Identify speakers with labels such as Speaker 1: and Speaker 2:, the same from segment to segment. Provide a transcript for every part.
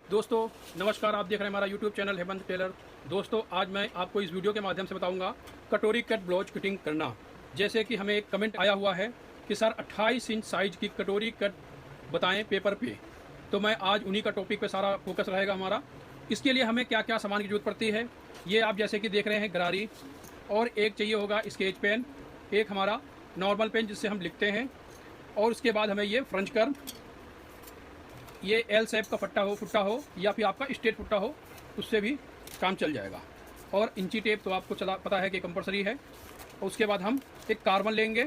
Speaker 1: दोस्तों नमस्कार, आप देख रहे हैं हमारा यूट्यूब चैनल हेमंत टेलर। दोस्तों आज मैं आपको इस वीडियो के माध्यम से बताऊंगा कटोरी कट ब्लाउज फिटिंग करना। जैसे कि हमें एक कमेंट आया हुआ है कि सर 28 इंच साइज़ की कटोरी कट बताएं पेपर पे, तो मैं आज उन्हीं का टॉपिक पे सारा फोकस रहेगा हमारा। इसके लिए हमें क्या क्या सामान की जरूरत पड़ती है, ये आप जैसे कि देख रहे हैं गरारी, और एक चाहिए होगा स्केच पेन, एक हमारा नॉर्मल पेन जिससे हम लिखते हैं, और उसके बाद हमें ये फ्रंच कर्व, ये एल शेप का फुट्टा हो या फिर आपका स्ट्रेट फुट्टा हो, उससे भी काम चल जाएगा। और इंची टेप तो आपको पता है कि कंपलसरी है। और उसके बाद हम एक कार्बन लेंगे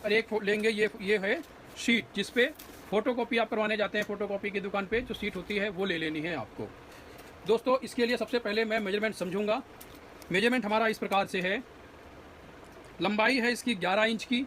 Speaker 1: और एक लेंगे ये है शीट, जिस पे फ़ोटोकॉपी आप करवाने जाते हैं। फ़ोटोकॉपी की दुकान पे जो शीट होती है वो ले लेनी है आपको। दोस्तों इसके लिए सबसे पहले मैं मेजरमेंट समझूंगा। मेजरमेंट हमारा इस प्रकार से है। लंबाई है इसकी 11 इंच की।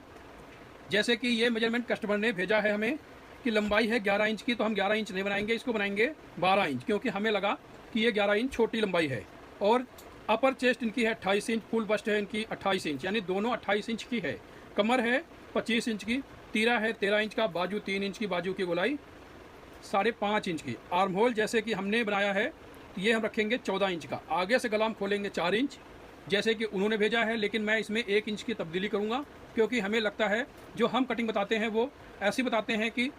Speaker 1: जैसे कि ये मेजरमेंट कस्टमर ने भेजा है हमें कि लंबाई है 11 इंच की, तो हम 11 इंच नहीं बनाएंगे, इसको बनाएंगे 12 इंच, क्योंकि हमें लगा कि ये 11 इंच छोटी लंबाई है। और अपर चेस्ट इनकी है 28 इंच, फुल बस्ट है इनकी 28 इंच, यानी दोनों 28 इंच की है। कमर है 25 इंच की, तीरा है 13 इंच का, बाजू 3 इंच की, बाजू की गोलाई 5.5 इंच की। आर्म होल जैसे कि हमने बनाया है ये हम रखेंगे 14 इंच का। आगे से गला हम खोलेंगे 4 इंच जैसे कि उन्होंने भेजा है, लेकिन मैं इसमें 1 इंच की तब्दीली करूँगा, क्योंकि हमें लगता है जो हम कटिंग बताते हैं वो ऐसी बताते हैं कि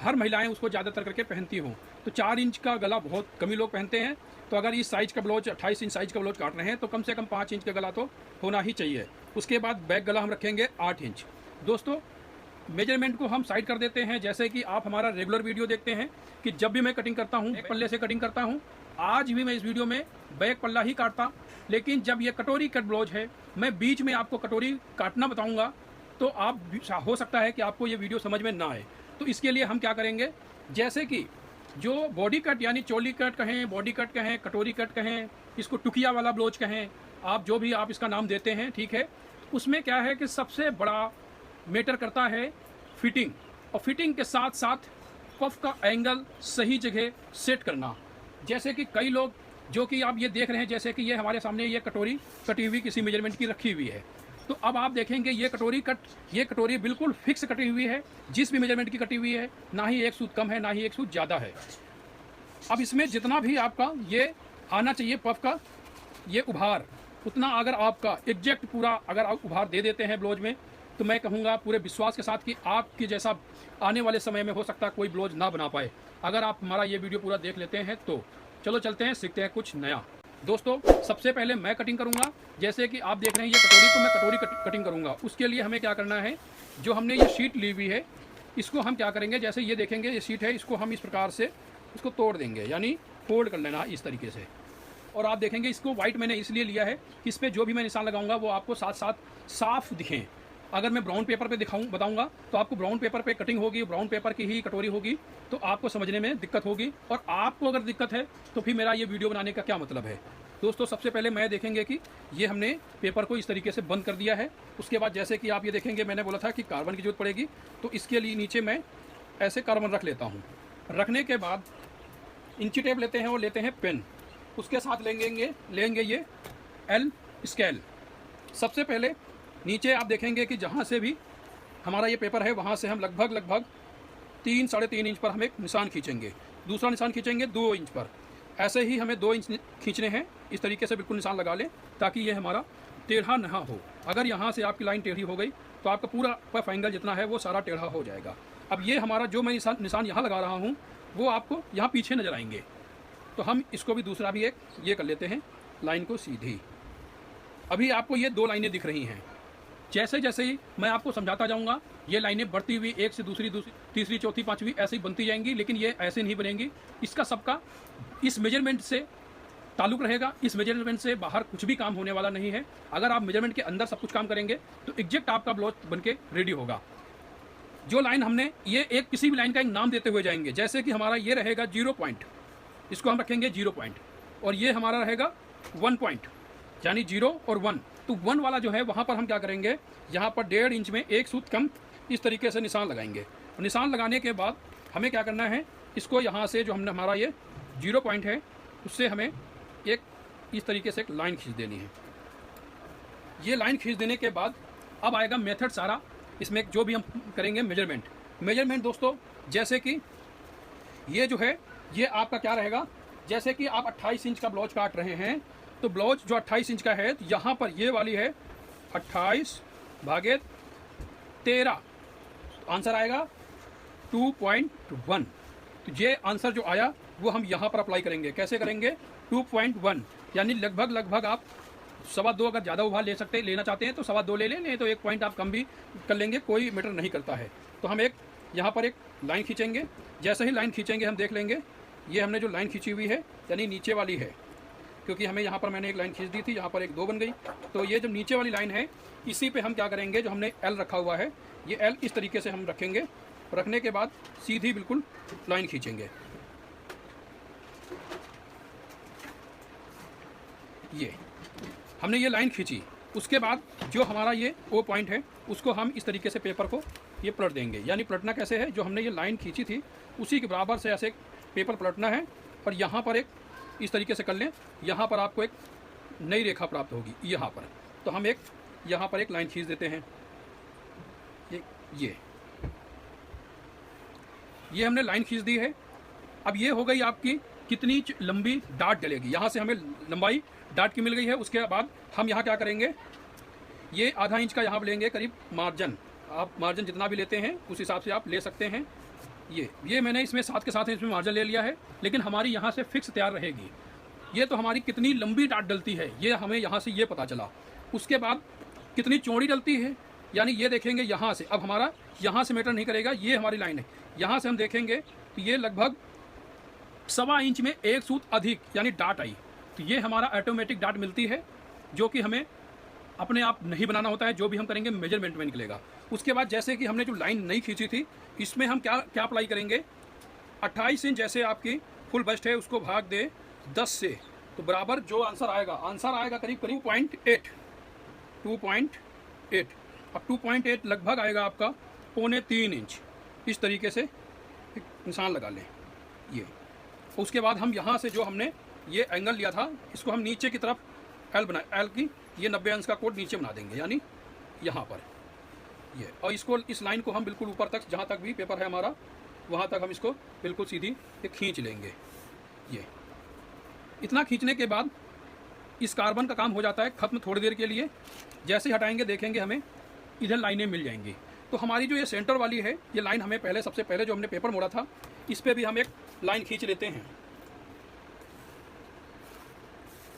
Speaker 1: हर महिलाएं उसको ज़्यादातर करके पहनती हों। तो 4 इंच का गला बहुत कम ही लोग पहनते हैं। तो अगर इस साइज़ का ब्लाउज 28 इंच साइज़ का ब्लाउज काट रहे हैं तो कम से कम 5 इंच का गला तो होना ही चाहिए। उसके बाद बैक गला हम रखेंगे 8 इंच। दोस्तों मेजरमेंट को हम साइड कर देते हैं। जैसे कि आप हमारा रेगुलर वीडियो देखते हैं कि जब भी मैं कटिंग करता हूँ बैक पल्ले से कटिंग करता हूँ। आज भी मैं इस वीडियो में बैक पल्ला ही काटता, लेकिन जब ये कटोरी कट ब्लाउज है मैं बीच में आपको कटोरी काटना बताऊँगा, तो आप हो सकता है कि आपको ये वीडियो समझ में ना आए। तो इसके लिए हम क्या करेंगे, जैसे कि जो बॉडी कट यानी चोली कट कहें, बॉडी कट कहें, कटोरी कट कहें, इसको टुकिया वाला ब्लाउज कहें, आप जो भी आप इसका नाम देते हैं, ठीक है। उसमें क्या है कि सबसे बड़ा मैटर करता है फिटिंग, और फिटिंग के साथ साथ पफ का एंगल सही जगह सेट करना। जैसे कि कई लोग जो कि आप ये देख रहे हैं, जैसे कि ये हमारे सामने ये कटोरी कटी हुई किसी मेजरमेंट की रखी हुई है, तो अब आप देखेंगे ये कटोरी बिल्कुल फिक्स कटी हुई है, जिस भी मेजरमेंट की कटी हुई है। ना ही एक सूत कम है, ना ही एक सूत ज़्यादा है। अब इसमें जितना भी आपका ये आना चाहिए पफ का ये उभार, उतना अगर आपका एग्जैक्ट पूरा अगर आप उभार दे देते हैं ब्लाउज में, तो मैं कहूँगा पूरे विश्वास के साथ कि आपकी जैसा आने वाले समय में हो सकता है कोई ब्लाउज ना बना पाए, अगर आप हमारा ये वीडियो पूरा देख लेते हैं तो। चलो चलते हैं, सीखते हैं कुछ नया। दोस्तों सबसे पहले मैं कटिंग करूंगा। जैसे कि आप देख रहे हैं ये कटोरी, तो मैं कटोरी कटिंग करूंगा। उसके लिए हमें क्या करना है, जो हमने ये शीट ली हुई है इसको हम क्या करेंगे, जैसे ये देखेंगे ये शीट है, इसको हम इस प्रकार से इसको तोड़ देंगे, यानी फोल्ड कर लेना इस तरीके से। और आप देखेंगे इसको वाइट मैंने इसलिए लिया है कि इस पर जो भी मैं निशान लगाऊंगा वो आपको साथ साथ साफ दिखें। अगर मैं ब्राउन पेपर पे बताऊंगा तो आपको ब्राउन पेपर पे कटिंग होगी, ब्राउन पेपर की ही कटोरी होगी, तो आपको समझने में दिक्कत होगी। और आपको अगर दिक्कत है तो फिर मेरा ये वीडियो बनाने का क्या मतलब है। दोस्तों सबसे पहले मैं देखेंगे कि ये हमने पेपर को इस तरीके से बंद कर दिया है। उसके बाद जैसे कि आप ये देखेंगे मैंने बोला था कि कार्बन की जरूरत पड़ेगी, तो इसके लिए नीचे मैं ऐसे कार्बन रख लेता हूँ। रखने के बाद इंची टेप लेते हैं और लेते हैं पेन, उसके साथ लेंगे ये एल स्केल। सबसे पहले नीचे आप देखेंगे कि जहाँ से भी हमारा ये पेपर है वहाँ से हम लगभग 3-3.5 इंच पर हम एक निशान खींचेंगे। दूसरा निशान खींचेंगे 2 इंच पर। ऐसे ही हमें 2 इंच खींचने हैं, इस तरीके से बिल्कुल निशान लगा लें ताकि ये हमारा टेढ़ा ना हो। अगर यहाँ से आपकी लाइन टेढ़ी हो गई तो आपका पूरा पफ एंगल जितना है वो सारा टेढ़ा हो जाएगा। अब ये हमारा जो मैं निशान यहाँ लगा रहा हूँ वो आपको यहाँ पीछे नज़र आएंगे, तो हम इसको भी दूसरा भी एक ये कर लेते हैं, लाइन को सीधी। अभी आपको ये 2 लाइनें दिख रही हैं। जैसे जैसे ही मैं आपको समझाता जाऊंगा ये लाइनें बढ़ती हुई एक से दूसरी तीसरी चौथी पांचवी ऐसे ही बनती जाएंगी, लेकिन ये ऐसे नहीं बनेंगी। इसका सबका इस मेजरमेंट से ताल्लुक रहेगा, इस मेजरमेंट से बाहर कुछ भी काम होने वाला नहीं है। अगर आप मेजरमेंट के अंदर सब कुछ काम करेंगे तो एग्जैक्ट आपका ब्लाउज बनके रेडी होगा। जो लाइन हमने ये एक किसी भी लाइन का एक नाम देते हुए जाएंगे। जैसे कि हमारा ये रहेगा 0 पॉइंट, इसको हम रखेंगे 0 पॉइंट, और ये हमारा रहेगा 1 पॉइंट, यानी 0 और 1। तो 1 वाला जो है वहाँ पर हम क्या करेंगे, यहाँ पर 1.5 इंच में एक सूत कम इस तरीके से निशान लगाएंगे। निशान लगाने के बाद हमें क्या करना है, इसको यहाँ से जो हमने हमारा ये 0 पॉइंट है उससे हमें एक इस तरीके से एक लाइन खींच देनी है। ये लाइन खींच देने के बाद अब आएगा मेथड सारा, इसमें जो भी हम करेंगे मेजरमेंट दोस्तों। जैसे कि ये जो है ये आपका क्या रहेगा, जैसे कि आप 28 इंच का ब्लाउज काट रहे हैं, तो ब्लाउज जो 28 इंच का है, तो यहाँ पर ये वाली है 28/13, तो आंसर आएगा 2.1। तो ये आंसर जो आया वो हम यहाँ पर अप्लाई करेंगे। कैसे करेंगे? 2.1, यानी लगभग आप 2.25 अगर ज़्यादा उभार लेना चाहते हैं तो 2.25 ले लें, नहीं तो 1 पॉइंट आप कम भी कर लेंगे, कोई मैटर नहीं करता है। तो हम यहाँ पर एक लाइन खींचेंगे। जैसे ही लाइन खींचेंगे हम देख लेंगे ये हमने जो लाइन खींची हुई है यानी नीचे वाली है, क्योंकि हमें यहाँ पर मैंने एक लाइन खींच दी थी, यहाँ पर एक 2 बन गई। तो ये जो नीचे वाली लाइन है इसी पे हम क्या करेंगे, जो हमने एल रखा हुआ है ये एल इस तरीके से हम रखेंगे। रखने के बाद सीधी बिल्कुल लाइन खींचेंगे। ये हमने ये लाइन खींची, उसके बाद जो हमारा ये ओ पॉइंट है उसको हम इस तरीके से पेपर को ये पलट देंगे। यानी पलटना कैसे है, जो हमने ये लाइन खींची थी उसी के बराबर से ऐसे पेपर पलटना है और यहाँ पर एक इस तरीके से कर लें। यहाँ पर आपको एक नई रेखा प्राप्त होगी यहाँ पर। तो हम यहाँ पर एक लाइन खींच देते हैं। ये हमने लाइन खींच दी है। अब ये हो गई आपकी कितनी लंबी डाट डलेगी। यहाँ से हमें लंबाई डाट की मिल गई है। उसके बाद हम यहाँ क्या करेंगे, ये आधा इंच का यहाँ लेंगे करीब मार्जिन। आप मार्जिन जितना भी लेते हैं उस हिसाब से आप ले सकते हैं। ये मैंने इसमें साथ के साथ इसमें मार्जिन ले लिया है, लेकिन हमारी यहाँ से फिक्स तैयार रहेगी। ये तो हमारी कितनी लंबी डाट डलती है ये हमें यहाँ से ये पता चला। उसके बाद कितनी चौड़ी डलती है, यानी ये देखेंगे यहाँ से। अब हमारा यहाँ से मैटर नहीं करेगा, ये हमारी लाइन है। यहाँ से हम देखेंगे तो ये लगभग 1.25 इंच में एक सूत अधिक यानी डाट आई। तो ये हमारा ऑटोमेटिक डाट मिलती है, जो कि हमें अपने आप नहीं बनाना होता है। जो भी हम करेंगे मेजरमेंट में निकलेगा। उसके बाद जैसे कि हमने जो लाइन नहीं खींची थी, इसमें हम क्या अप्लाई करेंगे, 28 इंच जैसे आपकी फुल बस्ट है उसको भाग दे 10 से, तो बराबर जो आंसर आएगा करीब 2.8। अब 2.8 लगभग आएगा आपका 2.25 इंच। इस तरीके से एक निशान लगा लें ये। उसके बाद हम यहाँ से जो हमने ये एंगल लिया था इसको हम नीचे की तरफ एल की ये 90 अंश का कोड नीचे बना देंगे, यानी यहाँ पर ये। और इसको इस लाइन को हम बिल्कुल ऊपर तक, जहाँ तक भी पेपर है हमारा वहाँ तक हम इसको बिल्कुल सीधी खींच लेंगे। ये इतना खींचने के बाद इस कार्बन का काम हो जाता है खत्म थोड़ी देर के लिए। जैसे हटाएंगे देखेंगे हमें इधर लाइनें मिल जाएंगी। तो हमारी जो ये सेंटर वाली है ये लाइन हमें सबसे पहले जो हमने पेपर मोड़ा था इस पर भी हम एक लाइन खींच लेते हैं।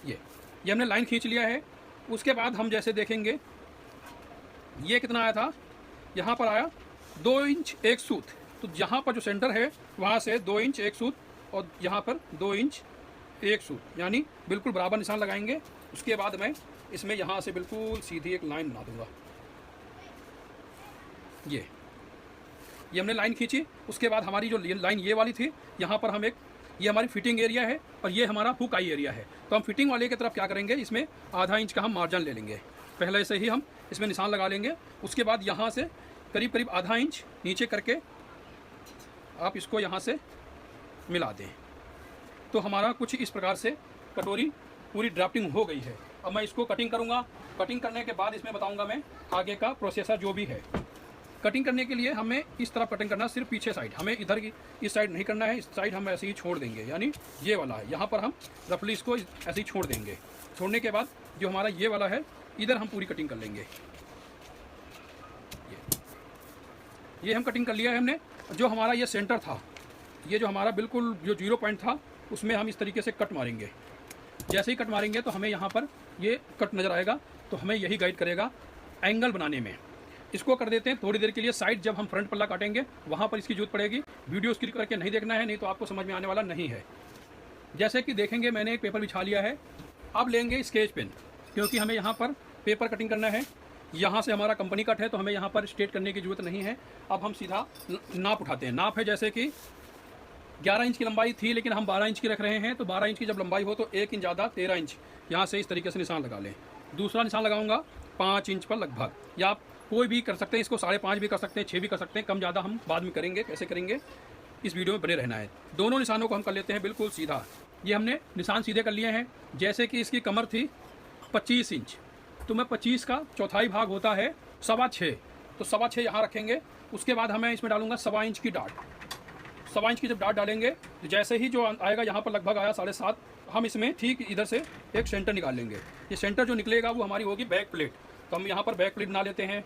Speaker 1: ये हमने लाइन खींच लिया है। उसके बाद हम जैसे देखेंगे ये कितना आया था, यहाँ पर आया 2 इंच 1 सूत। तो यहाँ पर जो सेंटर है वहाँ से 2 इंच 1 सूत और यहाँ पर 2 इंच 1 सूत, यानी बिल्कुल बराबर निशान लगाएंगे। उसके बाद मैं इसमें यहाँ से बिल्कुल सीधी एक लाइन बना दूंगा। ये हमने लाइन खींची। उसके बाद हमारी जो लाइन ये वाली थी, यहाँ पर हम ये हमारी फिटिंग एरिया है और ये हमारा हुक आई एरिया है। तो हम फिटिंग वाले की तरफ क्या करेंगे, इसमें आधा इंच का हम मार्जिन ले लेंगे। पहले से ही हम इसमें निशान लगा लेंगे। उसके बाद यहाँ से करीब आधा इंच नीचे करके आप इसको यहाँ से मिला दें। तो हमारा कुछ इस प्रकार से कटोरी पूरी ड्राफ्टिंग हो गई है। अब मैं इसको कटिंग करूँगा। कटिंग करने के बाद इसमें बताऊँगा मैं आगे का प्रोसेसर जो भी है। कटिंग करने के लिए हमें इस तरफ कटिंग करना, सिर्फ पीछे साइड, हमें इधर की इस साइड नहीं करना है। इस साइड हम ऐसे ही छोड़ देंगे, यानी ये वाला है यहाँ पर हम रफली इसको ऐसे ही छोड़ देंगे। छोड़ने के बाद जो हमारा ये वाला है इधर हम पूरी कटिंग कर लेंगे। ये हम कटिंग कर लिया है हमने। जो हमारा ये सेंटर था, ये जो हमारा बिल्कुल जो 0 पॉइंट था उसमें हम इस तरीके से कट मारेंगे। जैसे ही कट मारेंगे तो हमें यहाँ पर ये कट नज़र आएगा। तो हमें यही गाइड करेगा एंगल बनाने में। इसको कर देते हैं थोड़ी देर के लिए साइड। जब हम फ्रंट पल्ला काटेंगे वहाँ पर इसकी जरूरत पड़ेगी। वीडियो स्किप करके नहीं देखना है, नहीं तो आपको समझ में आने वाला नहीं है। जैसे कि देखेंगे मैंने एक पेपर बिछा लिया है। अब लेंगे स्केच पेन, क्योंकि हमें यहाँ पर पेपर कटिंग करना है। यहाँ से हमारा कंपनी कट है तो हमें यहाँ पर स्ट्रेट करने की ज़रूरत नहीं है। अब हम सीधा नाप उठाते हैं। नाप है जैसे कि 11 इंच की लंबाई थी, लेकिन हम 12 इंच की रख रहे हैं। तो 12 इंच की जब लंबाई हो तो 1 इंच ज़्यादा 13 इंच यहाँ से इस तरीके से निशान लगा लें। दूसरा निशान लगाऊंगा 5 इंच पर लगभग, या आप कोई भी कर सकते हैं। इसको 5.5 भी कर सकते हैं, 6 भी कर सकते हैं। कम ज़्यादा हम बाद में करेंगे। कैसे करेंगे इस वीडियो में बने रहना है। दोनों निशानों को हम कर लेते हैं बिल्कुल सीधा। ये हमने निशान सीधे कर लिए हैं। जैसे कि इसकी कमर थी 25 इंच, तो मैं 25 का चौथाई भाग होता है 6.25, तो 6.25 यहाँ रखेंगे। उसके बाद हमें इसमें डालूंगा 1.25 इंच की डाट। 1.25 इंच की जब डाट डालेंगे तो जैसे ही जो आएगा यहाँ पर लगभग आया 7.5, हम इसमें ठीक इधर से एक सेंटर निकाल लेंगे। ये सेंटर जो निकलेगा वो हमारी होगी बैक प्लेट। तो हम यहाँ पर बैक प्लेट बना लेते हैं।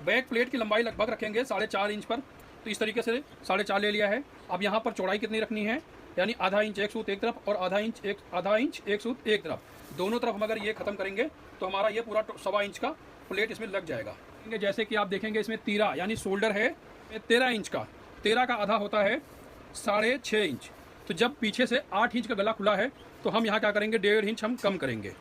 Speaker 1: बैक प्लेट की लंबाई लगभग रखेंगे 4.5 इंच पर। तो इस तरीके से 4.5 ले लिया है। अब यहाँ पर चौड़ाई कितनी रखनी है, यानी आधा इंच एक सूत एक तरफ और आधा इंच एक सूत एक तरफ। दोनों तरफ हम अगर ये खत्म करेंगे तो हमारा ये पूरा 1.25 इंच का प्लेट इसमें लग जाएगा। जैसे कि आप देखेंगे इसमें तीरा यानी शोल्डर है 13 इंच का। 13 का आधा होता है 6.5 इंच। तो जब पीछे से 8 इंच का गला खुला है तो हम यहाँ क्या करेंगे, 1.5 इंच हम कम करेंगे।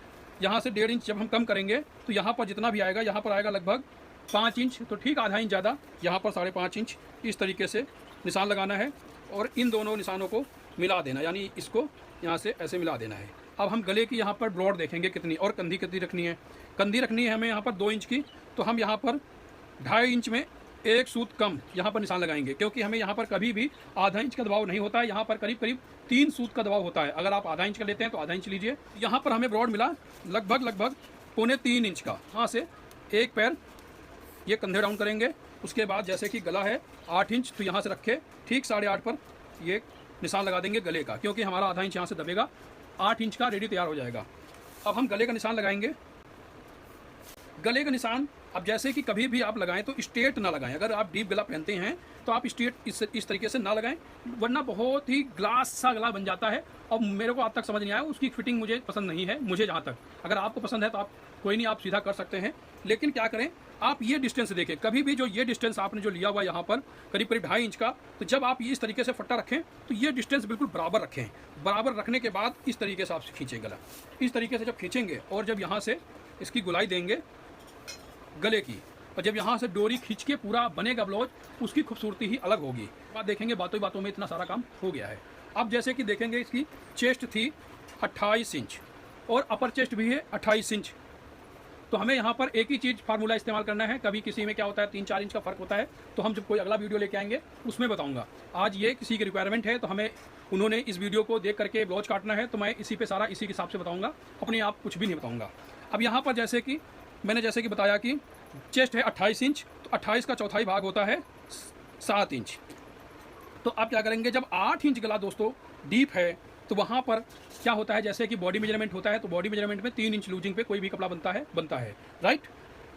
Speaker 1: यहाँ से 1.5 इंच जब हम कम करेंगे तो यहाँ पर जितना भी आएगा, यहाँ पर आएगा लगभग 5 इंच। तो ठीक आधा इंच ज़्यादा, यहाँ पर 5.5 इंच इस तरीके से निशान लगाना है और इन दोनों निशानों को मिला देना, यानी इसको यहाँ से ऐसे मिला देना है। अब हम गले की यहाँ पर ब्रॉड देखेंगे कितनी, और कंधी कितनी रखनी है। कंधी रखनी है हमें यहाँ पर 2 इंच की। तो हम यहाँ पर 2.5 इंच में एक सूत कम यहाँ पर निशान लगाएंगे, क्योंकि हमें यहाँ पर कभी भी आधा इंच का दबाव नहीं होता है। यहाँ पर करीब करीब 3 सूत का दबाव होता है। अगर आप आधा इंच का लेते हैं तो आधा इंच लीजिए। यहाँ पर हमें ब्रॉड मिला लगभग 2.25 इंच का। यहाँ से एक पैर ये कंधे डाउन करेंगे। उसके बाद जैसे कि गला है 8 इंच, तो यहाँ से रखे ठीक 8.5 पर ये निशान लगा देंगे गले का, क्योंकि हमारा आधा इंच यहाँ से दबेगा। 8 इंच का रेडी तैयार हो जाएगा। अब हम गले का निशान लगाएंगे। गले का निशान अब जैसे कि कभी भी आप लगाएं तो स्ट्रेट ना लगाएं। अगर आप डीप गला पहनते हैं तो आप स्ट्रेट इस तरीके से ना लगाएं, वरना बहुत ही ग्लास सा गला बन जाता है। और मेरे को आज तक समझ नहीं आया, उसकी फिटिंग मुझे पसंद नहीं है। मुझे जहाँ तक, अगर आपको पसंद है तो आप कोई नहीं, आप सीधा कर सकते हैं। लेकिन क्या करें, आप ये डिस्टेंस देखें। कभी भी जो ये डिस्टेंस आपने जो लिया हुआ यहाँ पर करीब करीब 2.5 इंच का, तो जब आप ये इस तरीके से फट्टा रखें तो ये डिस्टेंस बिल्कुल बराबर रखें। बराबर रखने के बाद इस तरीके से आप खींचें गला। इस तरीके से जब खींचेंगे और जब यहाँ से इसकी गुलाई देंगे गले की, और जब यहाँ से डोरी खींच के पूरा बनेगा ब्लाउज, उसकी खूबसूरती ही अलग होगी। बात देखेंगे, बातों बातों में इतना सारा काम हो गया है। अब जैसे कि देखेंगे इसकी चेस्ट थी 28 इंच और अपर चेस्ट भी है 28 इंच। तो हमें यहाँ पर एक ही चीज़ फार्मूला इस्तेमाल करना है। कभी किसी में क्या होता है 3-4 इंच का फ़र्क होता है, तो हम जब कोई अगला वीडियो लेके आएंगे उसमें बताऊंगा। आज ये किसी की रिक्वायरमेंट है, तो हमें उन्होंने इस वीडियो को देख करके ब्लाउज काटना है, तो मैं इसी पे सारा इसी के हिसाब से बताऊंगा, अपने आप कुछ भी नहीं बताऊंगा। अब यहाँ पर जैसे कि मैंने बताया कि चेस्ट है 28 इंच, तो 28 का चौथाई भाग होता है 7 इंच। तो आप क्या करेंगे, जब 8 इंच गला दोस्तों डीप है तो वहाँ पर क्या होता है, जैसे कि बॉडी मेजरमेंट होता है, तो बॉडी मेजरमेंट में 3 इंच लूजिंग पे कोई भी कपड़ा बनता है राइट।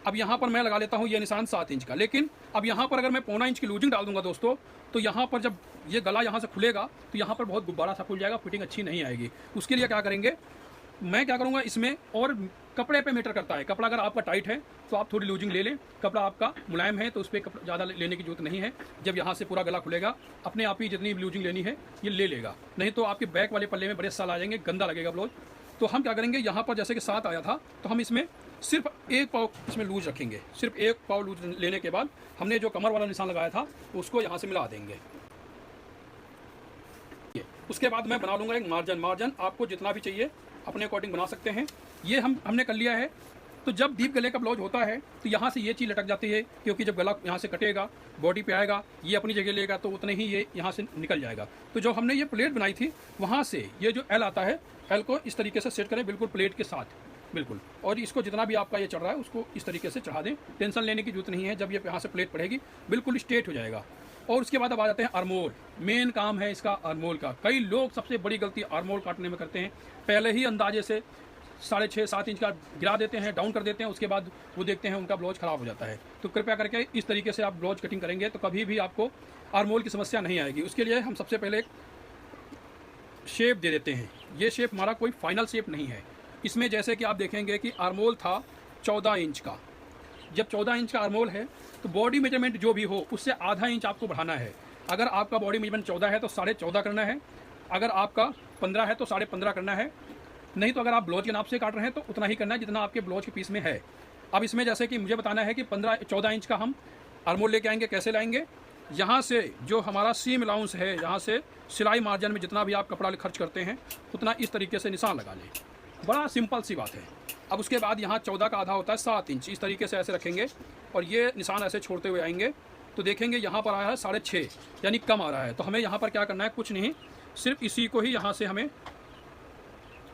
Speaker 1: अब यहाँ पर मैं लगा लेता हूँ ये निशान 7 इंच का। लेकिन अब यहाँ पर अगर मैं 1.25 इंच की लूजिंग डाल दूंगा दोस्तों, तो यहाँ पर जब ये गला यहाँ से खुलेगा तो यहाँ पर बहुत गुब्बारा सा खुल जाएगा, फिटिंग अच्छी नहीं आएगी। उसके लिए क्या करेंगे, मैं क्या करूँगा इसमें, और कपड़े पे मैटर करता है। कपड़ा अगर आपका टाइट है तो आप थोड़ी लूजिंग ले लें, कपड़ा आपका मुलायम है तो उस पर ज़्यादा लेने की जरूरत नहीं है। जब यहाँ से पूरा गला खुलेगा अपने आप ही जितनी लूजिंग लेनी है ये ले लेगा, नहीं तो आपके बैक वाले पल्ले में बड़े साल आ जाएंगे, गंदा लगेगा ब्लाउज। तो हम क्या करेंगे, यहाँ पर जैसे कि 7 आया था तो हम इसमें सिर्फ 1 पाव इसमें लूज रखेंगे। सिर्फ 1 पाव लूज लेने के बाद हमने जो कमर वाला निशान लगाया था उसको यहाँ से मिला देंगे। उसके बाद मैं बना लूँगा एक मार्जिन आपको जितना भी चाहिए अपने अकॉर्डिंग बना सकते हैं। ये हमने कर लिया है। तो जब डीप गले का ब्लाउज होता है तो यहाँ से ये चीज़ लटक जाती है, क्योंकि जब गला यहाँ से कटेगा बॉडी पे आएगा, ये अपनी जगह लेगा तो उतने ही ये यहाँ से निकल जाएगा। तो जो हमने ये प्लेट बनाई थी वहाँ से ये जो एल आता है, एल को इस तरीके से सेट करें बिल्कुल प्लेट के साथ, बिल्कुल। और इसको जितना भी आपका ये चढ़ रहा है उसको इस तरीके से चढ़ा दें, टेंशन लेने की जरूरत नहीं है। जब ये यहाँ से प्लेट पड़ेगी बिल्कुल स्ट्रेट हो जाएगा। और उसके बाद अब आ जाते हैं आर्मोल। मेन काम है इसका आर्मोल का। कई लोग सबसे बड़ी गलती आर्मोल काटने में करते हैं, पहले ही अंदाजे से 6.5-7 इंच का गिरा देते हैं, डाउन कर देते हैं, उसके बाद वो देखते हैं उनका ब्लाउज ख़राब हो जाता है। तो कृपया करके इस तरीके से आप ब्लाउज कटिंग करेंगे तो कभी भी आपको आर्मोल की समस्या नहीं आएगी। उसके लिए हम सबसे पहले शेप दे देते हैं। ये शेप हमारा कोई फाइनल शेप नहीं है। इसमें जैसे कि आप देखेंगे कि आर्मोल था 14 इंच का। जब 14 इंच का आर्मोल है तो बॉडी मेजरमेंट जो भी हो उससे आधा इंच आपको बढ़ाना है। अगर आपका बॉडी मेजरमेंट 14 है तो 14.5 करना है, अगर आपका 15 है तो 15.5 करना है। नहीं तो अगर आप ब्लाउज के नाप से काट रहे हैं तो उतना ही करना है जितना आपके ब्लाउज के पीस में है। अब इसमें जैसे कि मुझे बताना है कि 14 इंच का हम आर्मोल लेके आएंगे। कैसे लाएंगे, यहाँ से जो हमारा सीम अलाउंस है, यहाँ से सिलाई मार्जिन में जितना भी आप कपड़ा खर्च करते हैं उतना इस तरीके से निशान लगा लें। बड़ा सिंपल सी बात है। अब उसके बाद यहाँ 14 का आधा होता है 7 इंच। इस तरीके से ऐसे रखेंगे और ये निशान ऐसे छोड़ते हुए आएंगे तो देखेंगे यहाँ पर आया है 6.5, यानी कम आ रहा है। तो हमें यहाँ पर क्या करना है, कुछ नहीं, सिर्फ इसी को ही यहाँ से हमें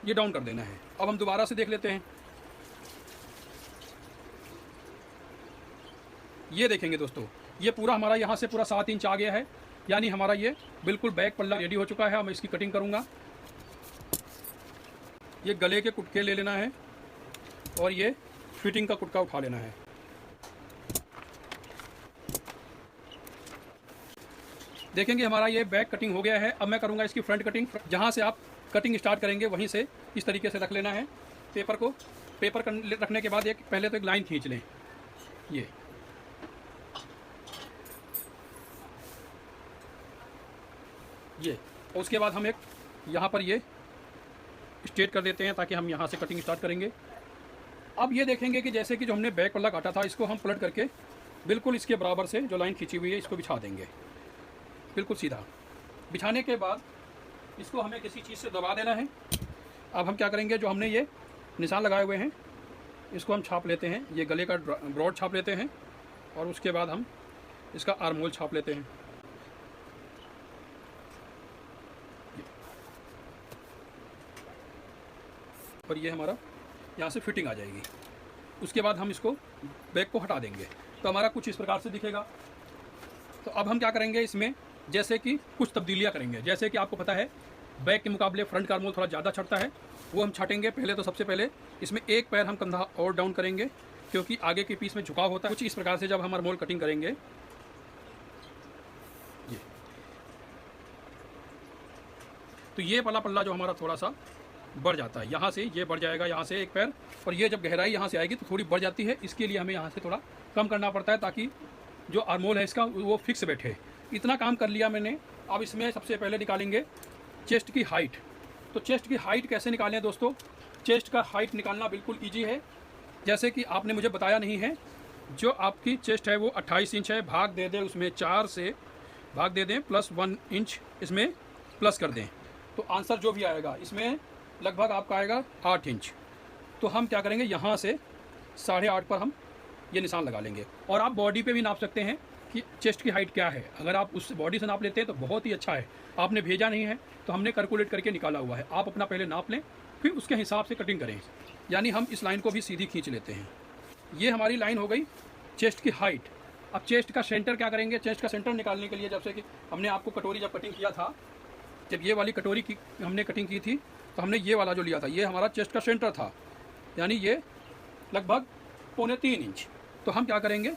Speaker 1: ये डाउन कर देना है। अब हम दोबारा से देख लेते हैं। ये देखेंगे दोस्तों, ये पूरा हमारा यहाँ से पूरा 7 इंच आ गया है। यानी हमारा ये बिल्कुल बैक पल्ला रेडी हो चुका है। मैं इसकी कटिंग करूँगा। ये गले के कुटके ले लेना है और ये फिटिंग का कुटका उठा लेना है। देखेंगे हमारा ये बैक कटिंग हो गया है। अब मैं करूँगा इसकी फ्रंट कटिंग। जहाँ से आप कटिंग स्टार्ट करेंगे वहीं से इस तरीके से रख लेना है पेपर को। पेपर रखने के बाद एक पहले तो एक लाइन खींच लें, ये और उसके बाद हम एक यहाँ पर ये स्ट्रेट कर देते हैं ताकि हम यहाँ से कटिंग स्टार्ट करेंगे। अब ये देखेंगे कि जैसे कि जो हमने बैक पल्ला काटा था इसको हम पलट करके बिल्कुल इसके बराबर से जो लाइन खींची हुई है इसको बिछा देंगे, बिल्कुल सीधा। बिछाने के बाद इसको हमें किसी चीज़ से दबा देना है। अब हम क्या करेंगे, जो हमने ये निशान लगाए हुए हैं इसको हम छाप लेते हैं। ये गले का ब्रॉड छाप लेते हैं और उसके बाद हम इसका आर्म होल छाप लेते हैं। और ये हमारा यहाँ से फिटिंग आ जाएगी। उसके बाद हम इसको बैक को हटा देंगे तो हमारा कुछ इस प्रकार से दिखेगा। तो अब हम क्या करेंगे, इसमें जैसे कि कुछ तब्दीलियाँ करेंगे। जैसे कि आपको पता है बैक के मुकाबले फ्रंट का आर्म होल थोड़ा ज़्यादा छटता है, वो हम छाटेंगे। पहले तो सबसे पहले इसमें एक पैर हम कंधा और डाउन करेंगे क्योंकि आगे के पीस में झुकाव होता है। कुछ इस प्रकार से जब हम आर्म होल कटिंग करेंगे, ये तो ये वाला पल्ला जो हमारा थोड़ा सा बढ़ जाता है, यहाँ से ये बढ़ जाएगा, यहाँ से एक पैर, और ये जब गहराई यहाँ से आएगी तो थोड़ी बढ़ जाती है। इसके लिए हमें यहाँ से थोड़ा कम करना पड़ता है ताकि जो आर्म होल है इसका वो फिक्स बैठे। इतना काम कर लिया मैंने। अब इसमें सबसे पहले निकालेंगे चेस्ट की हाइट। तो चेस्ट की हाइट कैसे निकालें दोस्तों? चेस्ट का हाइट निकालना बिल्कुल ईजी है। जैसे कि आपने मुझे बताया नहीं है, जो आपकी चेस्ट है वो 28 इंच है, भाग दे दें उसमें 4 से भाग दे दें प्लस 1 इंच इसमें प्लस कर दें, तो आंसर जो भी आएगा इसमें लगभग आपका आएगा 8 इंच। तो हम क्या करेंगे, यहाँ से 8.5 पर हम ये निशान लगा लेंगे। और आप बॉडी पे भी नाप सकते हैं कि चेस्ट की हाइट क्या है। अगर आप उस बॉडी से नाप लेते हैं तो बहुत ही अच्छा है। आपने भेजा नहीं है तो हमने कैलकुलेट करके निकाला हुआ है। आप अपना पहले नाप लें, फिर उसके हिसाब से कटिंग करें। यानी हम इस लाइन को भी सीधी खींच लेते हैं। ये हमारी लाइन हो गई चेस्ट की हाइट। अब चेस्ट का सेंटर क्या करेंगे? चेस्ट का सेंटर निकालने के लिए, जब से कि हमने आपको कटोरी जब कटिंग किया था, जब ये वाली कटोरी की हमने कटिंग की थी तो हमने ये वाला जो लिया था, ये हमारा चेस्ट का सेंटर था, यानी ये लगभग 2.25 इंच। तो हम क्या करेंगे,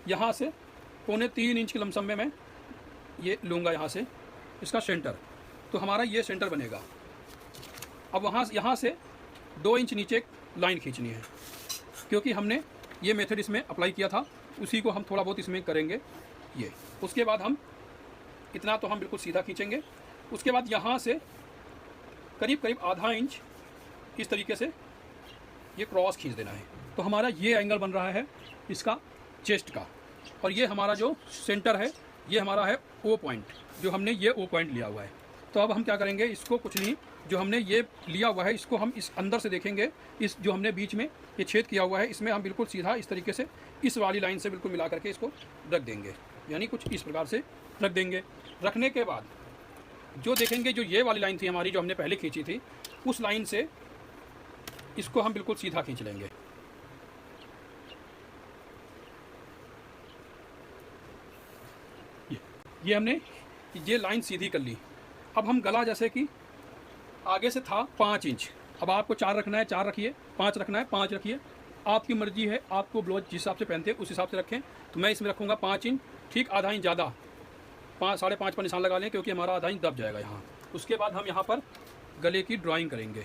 Speaker 1: यहाँ से 2.25 इंच के लमसम में मैं ये लूँगा यहाँ से इसका सेंटर, तो हमारा ये सेंटर बनेगा। अब यहाँ से 2 इंच नीचे एक लाइन खींचनी है क्योंकि हमने ये मेथड इसमें अप्लाई किया था, उसी को हम थोड़ा बहुत इसमें करेंगे ये। उसके बाद हम इतना तो हम बिल्कुल सीधा खींचेंगे। उसके बाद यहाँ से करीब करीब आधा इंच इस तरीके से ये क्रॉस खींच देना है। तो हमारा ये एंगल बन रहा है इसका चेस्ट का। और ये हमारा जो सेंटर है ये हमारा है ओ पॉइंट, जो हमने ये ओ पॉइंट लिया हुआ है। तो अब हम क्या करेंगे, इसको कुछ नहीं, जो हमने ये लिया हुआ है इसको हम इस अंदर से देखेंगे। इस जो हमने बीच में ये छेद किया हुआ है इसमें हम बिल्कुल सीधा इस तरीके से इस वाली लाइन से बिल्कुल मिला करके इसको रख देंगे, यानी कुछ इस प्रकार से रख देंगे। रखने के बाद जो देखेंगे, जो ये वाली लाइन थी हमारी जो हमने पहले खींची थी, उस लाइन से इसको हम बिल्कुल सीधा खींच लेंगे। ये हमने ये लाइन सीधी कर ली। अब हम गला, जैसे कि आगे से था 5 इंच, अब आपको 4 रखना है 4 रखिए, 5 रखना है 5 रखिए, आपकी मर्जी है। आपको ब्लाउज जिस हिसाब से पहनते हैं उस हिसाब से रखें। तो मैं इसमें रखूँगा 5 इंच, ठीक आधा इंच ज़्यादा, 5.5 पर निशान लगा लें क्योंकि हमारा आधा इंच दब जाएगा यहाँ। उसके बाद हम यहाँ पर गले की ड्राइंग करेंगे।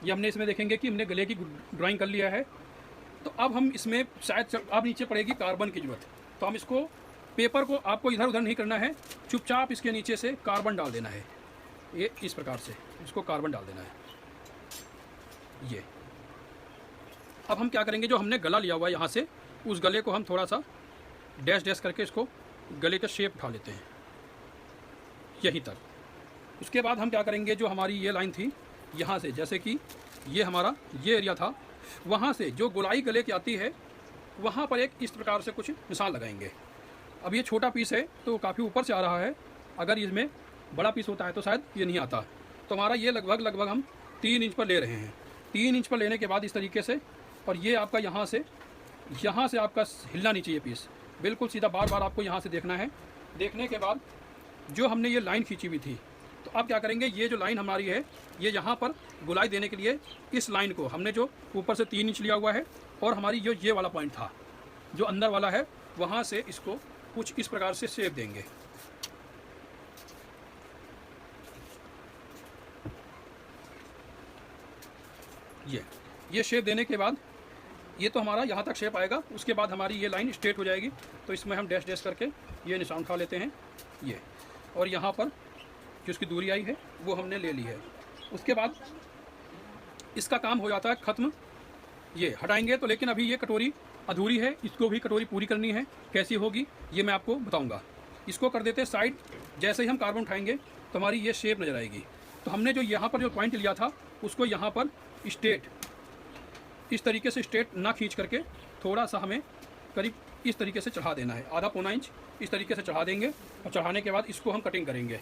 Speaker 1: ये हमने इसमें देखेंगे कि हमने गले की ड्राइंग कर लिया है। तो अब हम इसमें शायद अब नीचे पड़ेगी कार्बन की ज़रूरत। तो हम इसको, पेपर को आपको इधर उधर नहीं करना है, चुपचाप इसके नीचे से कार्बन डाल देना है। ये इस प्रकार से इसको कार्बन डाल देना है। ये अब हम क्या करेंगे, जो हमने गला लिया हुआ है यहाँ से, उस गले को हम थोड़ा सा डैश डैश करके इसको गले का शेप उठा लेते हैं यहीं तक। उसके बाद हम क्या करेंगे, जो हमारी ये लाइन थी यहाँ से, जैसे कि ये हमारा ये एरिया था, वहाँ से जो गोलाई गले की आती है वहाँ पर एक इस प्रकार से कुछ निशान लगाएंगे। अब ये छोटा पीस है तो काफ़ी ऊपर से आ रहा है, अगर इसमें बड़ा पीस होता है तो शायद ये नहीं आता। तो हमारा ये लगभग हम 3 इंच पर ले रहे हैं। 3 इंच पर लेने के बाद इस तरीके से, और ये आपका यहाँ से आपका हिलना नहीं चाहिए पीस, बिल्कुल सीधा। बार बार आपको यहाँ से देखना है। देखने के बाद जो हमने ये लाइन खींची हुई थी, तो अब क्या करेंगे, ये जो लाइन हमारी है, ये यहाँ पर गुलाई देने के लिए इस लाइन को हमने जो ऊपर से 3 इंच लिया हुआ है, और हमारी जो ये वाला पॉइंट था जो अंदर वाला है, वहाँ से इसको कुछ इस प्रकार से शेप देंगे। ये शेप देने के बाद ये तो हमारा यहाँ तक शेप आएगा। उसके बाद हमारी ये लाइन स्ट्रेट हो जाएगी, तो इसमें हम डैश डैश करके ये निशान उठा लेते हैं ये, और यहाँ पर जो इसकी दूरी आई है वो हमने ले ली है। उसके बाद इसका काम हो जाता है ख़त्म। ये हटाएंगे तो, लेकिन अभी ये कटोरी अधूरी है, इसको भी कटोरी पूरी करनी है। कैसी होगी ये मैं आपको बताऊंगा। इसको कर देते साइड। जैसे ही हम कार्बन उठाएंगे तो हमारी ये शेप नज़र आएगी। तो हमने जो यहाँ पर जो पॉइंट लिया था उसको यहाँ पर स्ट्रेट इस तरीके से स्ट्रेट ना खींच करके थोड़ा सा हमें करीब इस तरीके से चढ़ा देना है, आधा पौना इंच इस तरीके से चढ़ा देंगे। और चढ़ाने के बाद इसको हम कटिंग करेंगे।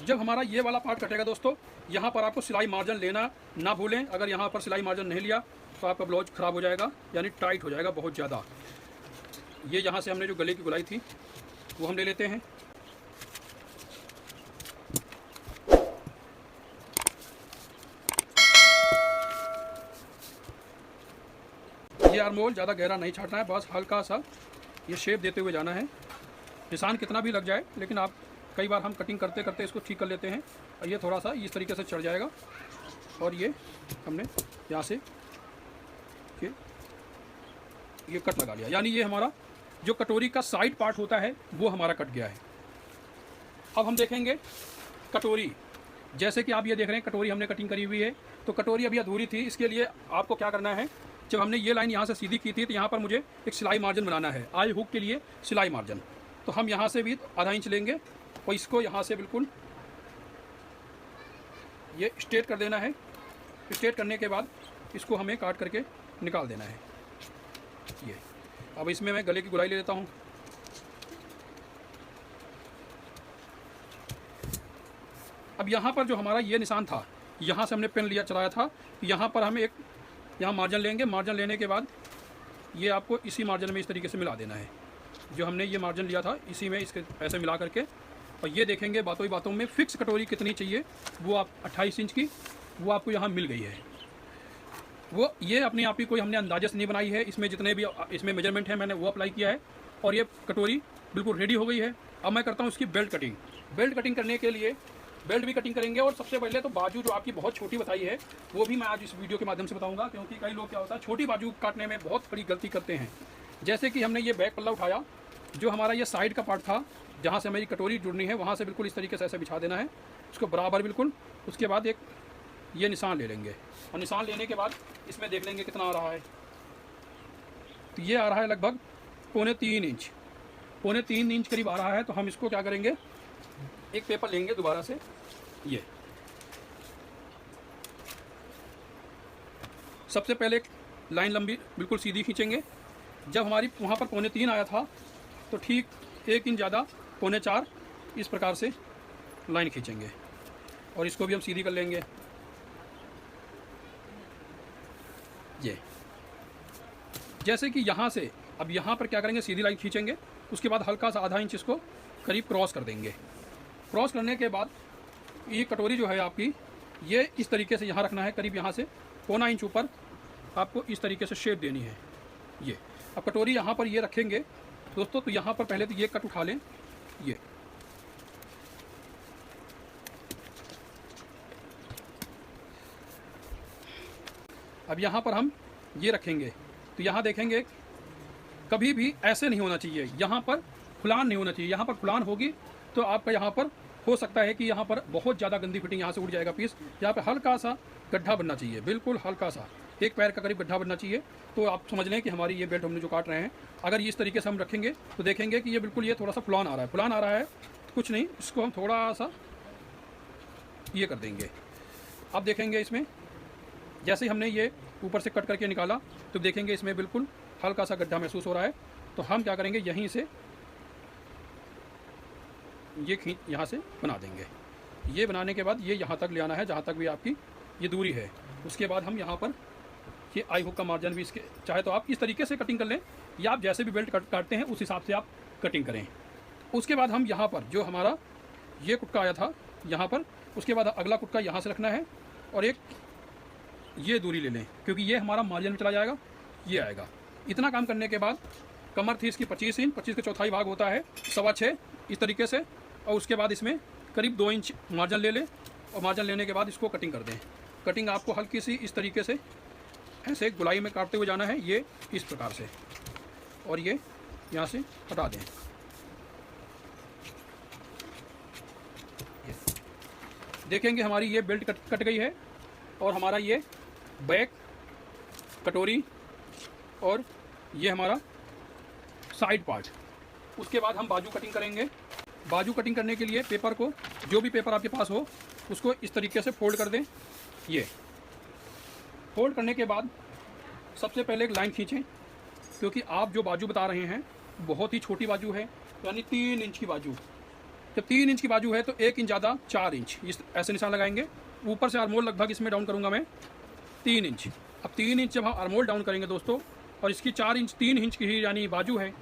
Speaker 1: जब हमारा ये वाला पार्ट कटेगा दोस्तों, यहाँ पर आपको सिलाई मार्जिन लेना ना भूलें। अगर यहाँ पर सिलाई मार्जिन नहीं लिया तो आपका ब्लाउज ख़राब हो जाएगा, यानी टाइट हो जाएगा बहुत ज़्यादा। ये यहाँ से हमने जो गले की गुलाई थी वो हम ले लेते हैं। ये आर्महोल ज़्यादा गहरा नहीं छाटना है, बस हल्का सा ये शेप देते हुए जाना है। निशान कितना भी लग जाए, लेकिन आप कई बार हम कटिंग करते करते इसको ठीक कर लेते हैं, और ये थोड़ा सा इस तरीके से चढ़ जाएगा। और ये हमने यहाँ से ये कट लगा लिया, यानी ये हमारा जो कटोरी का साइड पार्ट होता है वो हमारा कट गया है। अब हम देखेंगे कटोरी। जैसे कि आप ये देख रहे हैं कटोरी हमने कटिंग करी हुई है, तो कटोरी अभी अधूरी थी। इसके लिए आपको क्या करना है, जब हमने ये लाइन यहाँ से सीधी की थी तो यहाँ पर मुझे एक सिलाई मार्जिन बनाना है, आई हुक के लिए सिलाई मार्जिन। तो हम यहाँ से भी आधा इंच लेंगे और इसको यहाँ से बिल्कुल ये स्ट्रेट कर देना है। स्ट्रेट करने के बाद इसको हमें काट करके निकाल देना है। ये अब इसमें मैं गले की गुलाई ले लेता हूँ। अब यहाँ पर जो हमारा ये निशान था, यहाँ से हमने पेन लिया चलाया था, यहाँ पर हम एक यहाँ मार्जिन लेंगे। मार्जिन लेने के बाद ये आपको इसी मार्जिन में इस तरीके से मिला देना है। जो हमने ये मार्जिन लिया था इसी में इसके ऐसे मिला करके, और ये देखेंगे बातों ही बातों में फिक्स कटोरी कितनी चाहिए, वो आप 28 इंच की वो आपको यहाँ मिल गई है। वो ये अपनी आप ही कोई हमने अंदाजे से नहीं बनाई है, इसमें जितने भी इसमें मेजरमेंट है मैंने वो अप्लाई किया है, और ये कटोरी बिल्कुल रेडी हो गई है। अब मैं करता हूँ इसकी बेल्ट कटिंग। बेल्ट कटिंग करने के लिए बेल्ट भी कटिंग करेंगे, और सबसे पहले तो बाजू जो आपकी बहुत छोटी बताई है वो भी मैं आज इस वीडियो के माध्यम से बताऊंगा, क्योंकि कई लोग क्या होता है छोटी बाजू काटने में बहुत बड़ी गलती करते हैं। जैसे कि हमने ये बैक पल्ला उठाया, जो हमारा ये साइड का पार्ट था जहाँ से हमारी कटोरी जुड़नी है, वहाँ से बिल्कुल इस तरीके से ऐसे बिछा देना है, उसको बराबर बिल्कुल। उसके बाद एक ये निशान ले लेंगे, और निशान लेने के बाद इसमें देख लेंगे कितना आ रहा है। तो ये आ रहा है लगभग 3.25 इंच, 3.25 इंच करीब आ रहा है। तो हम इसको क्या करेंगे, एक पेपर लेंगे दोबारा से, ये सबसे पहले एक लाइन लंबी बिल्कुल सीधी खींचेंगे। जब हमारी वहाँ पर 3.25 आया था तो ठीक 1 इंच ज़्यादा 4.25 इस प्रकार से लाइन खींचेंगे, और इसको भी हम सीधी कर लेंगे। ये जैसे कि यहाँ से अब यहाँ पर क्या करेंगे, सीधी लाइन खींचेंगे। उसके बाद हल्का सा आधा इंच इसको करीब क्रॉस कर देंगे। क्रॉस करने के बाद ये कटोरी जो है आपकी, ये इस तरीके से यहाँ रखना है, करीब यहाँ से 1.25 इंच ऊपर आपको इस तरीके से शेप देनी है। ये अब कटोरी यहाँ पर ये रखेंगे दोस्तों, तो यहाँ पर पहले तो ये कट उठा लें। ये अब यहाँ पर हम ये रखेंगे, तो यहाँ देखेंगे कभी भी ऐसे नहीं होना चाहिए, यहाँ पर फुलान नहीं होना चाहिए। यहाँ पर फुलान होगी तो आपका यहाँ पर हो सकता है कि यहाँ पर बहुत ज़्यादा गंदी फिटिंग यहाँ से उड़ जाएगा पीस। यहाँ पे हल्का सा गड्ढा बनना चाहिए, बिल्कुल हल्का सा, एक पैर का करीब गड्ढा बनना चाहिए। तो आप समझ लें कि हमारी ये बेल्ट हमने जो काट रहे हैं, अगर ये इस तरीके से हम रखेंगे तो देखेंगे कि ये बिल्कुल ये थोड़ा सा फुलान आ रहा है। फुलान आ रहा है कुछ नहीं, इसको हम थोड़ा सा ये कर देंगे। अब देखेंगे इसमें जैसे ही हमने ये ऊपर से कट करके निकाला तो देखेंगे इसमें बिल्कुल हल्का सा गड्ढा महसूस हो रहा है। तो हम क्या करेंगे, यहीं से ये खींच यहाँ से बना देंगे। ये बनाने के बाद ये यहाँ तक ले आना है, जहाँ तक भी आपकी ये दूरी है। उसके बाद हम यहाँ पर ये आई हुक का मार्जिन भी इसके, चाहे तो आप इस तरीके से कटिंग कर लें या आप जैसे भी बेल्ट काटते हैं उस हिसाब से आप कटिंग करें। उसके बाद हम यहाँ पर जो हमारा ये कुटका आया था यहाँ पर, उसके बाद अगला कुटका यहाँ से रखना है और एक ये दूरी ले लें क्योंकि ये हमारा मार्जिन में चला जाएगा, ये आएगा। इतना काम करने के बाद कमर थी इसकी 25 इंच, 25 का चौथाई भाग होता है 6.25 इस तरीके से, और उसके बाद इसमें करीब 2 इंच मार्जिन ले लें और मार्जिन लेने के बाद इसको कटिंग कर दें। कटिंग आपको हल्की सी इस तरीके से ऐसे गुलाई में काटते हुए जाना है, ये इस प्रकार से, और ये यहाँ से हटा दें। देखेंगे हमारी ये बेल्ट कट गई है और हमारा ये बैक कटोरी और ये हमारा साइड पार्ट। उसके बाद हम बाजू कटिंग करेंगे। बाजू कटिंग करने के लिए पेपर को, जो भी पेपर आपके पास हो उसको इस तरीके से फोल्ड कर दें। ये फोल्ड करने के बाद सबसे पहले एक लाइन खींचें क्योंकि आप जो बाजू बता रहे हैं बहुत ही छोटी बाजू है, यानी 3 इंच की बाजू। जब 3 इंच की बाजू है तो 1 इंच ज़्यादा 4 इंच इस ऐसे निशान लगाएंगे। ऊपर से आर्मोल लगभग इसमें डाउन करूँगा मैं 3 इंच। अब 3 इंच जब हम आर्मोल डाउन करेंगे दोस्तों, और इसकी 4 इंच 3 इंच की ही यानी बाजू है,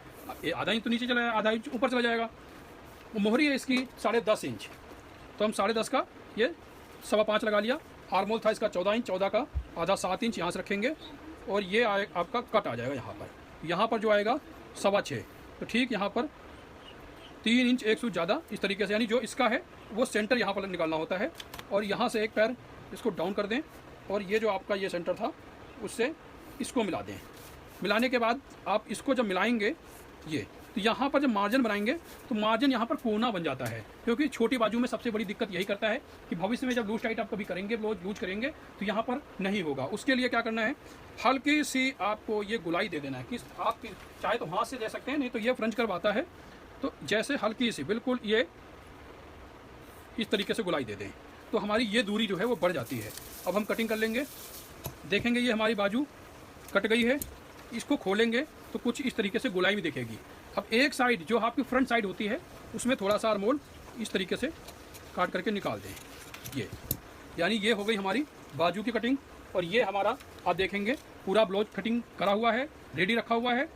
Speaker 1: आधा इंच तो नीचे चला जाएगा, आधा इंच ऊपर चला जाएगा। वो मोहरी है इसकी 10.5 इंच, तो हम 10.5 का ये 5.25 लगा लिया। आर्मोल था इसका 14 इंच, 14 का आधा 7 इंच यहाँ से रखेंगे और ये आपका कट आ जाएगा यहाँ पर। यहाँ पर जो आएगा 6.25, तो ठीक यहाँ पर 3 इंच 1 सूच ज़्यादा इस तरीके से, यानी जो इसका है वो सेंटर यहाँ पर निकालना होता है। और यहाँ से एक पैर इसको डाउन कर दें और ये जो आपका ये सेंटर था उससे इसको मिला दें। मिलाने के बाद आप इसको जब मिलाएंगे ये, तो यहाँ पर जब मार्जिन बनाएंगे तो मार्जिन यहाँ पर कोना बन जाता है, क्योंकि छोटी बाजू में सबसे बड़ी दिक्कत यही करता है कि भविष्य में जब लूज टाइट आप कभी करेंगे, ब्लाउज लूज करेंगे तो यहाँ पर नहीं होगा। उसके लिए क्या करना है, हल्की सी आपको ये गुलाई दे देना है कि आप चाहे तो हाथ से दे सकते हैं, नहीं तो ये फ्रंच कर्व आता है, तो जैसे हल्की सी बिल्कुल ये इस तरीके से गुलाई दे दें तो हमारी ये दूरी जो है वो बढ़ जाती है। अब हम कटिंग कर लेंगे। देखेंगे ये हमारी बाजू कट गई है, इसको खोलेंगे तो कुछ इस तरीके से गुलाई भी दिखेगी। अब एक साइड जो आपकी फ्रंट साइड होती है उसमें थोड़ा सा आर्मोल इस तरीके से काट करके निकाल दें। ये यानी ये हो गई हमारी बाजू की कटिंग। और ये हमारा आप देखेंगे पूरा ब्लाउज कटिंग करा हुआ है, रेडी रखा हुआ है।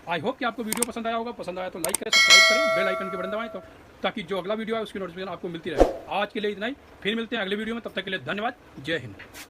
Speaker 1: आई होप कि आपको वीडियो पसंद आया होगा। पसंद आया तो लाइक करें, सब्सक्राइब करें, बेल आइकन के बटन दबाएं तो ताकि जो अगला वीडियो है उसकी नोटिफिकेशन आपको मिलती रहे। आज के लिए इतना ही, फिर मिलते हैं अगले वीडियो में। तब तक के लिए धन्यवाद। जय हिंद।